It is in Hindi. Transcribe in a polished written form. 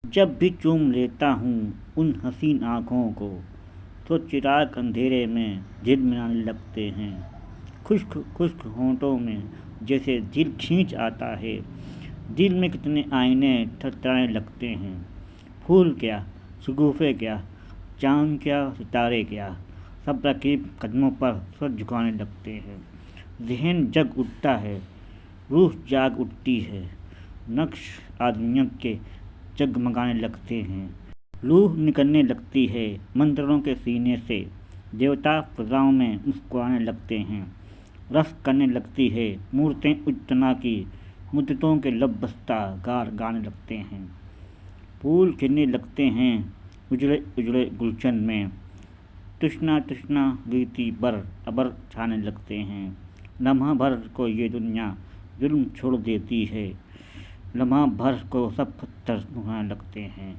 जब भी चूम लेता हूँ उन हसीन आँखों को तो चिराग अंधेरे में झिलमिलाने लगते हैं। खुश्क खुश्क होंठों में जैसे दिल खींच आता है। दिल में कितने आईने थरथराने लगते हैं। फूल क्या, शगुफ़े क्या, चाँद क्या, सितारे क्या, सब रकीब कदमों पर सर झुकाने लगते हैं। ज़हन जग उठता है, रूह जाग उठती है, नक्श आदमियत के जगमगाने लगते हैं। रूह निकलने लगती है मंदिरों के सीने से, देवता फ़िज़ाओं में मुस्कुराने लगते हैं। रफ़ करने लगती है मूरतें उजना की, मुद्दतों के लब बस्ता गार गाने लगते हैं। फूल खिलने लगते हैं उजड़े उजड़े गुलशन में, तृष्णा तृष्णा रीति बर अबर छाने लगते हैं। लम्हा भर को ये दुनिया जुल्म छोड़ देती है, लम्हा भर को सब पत्थर सुहाने लगते हैं।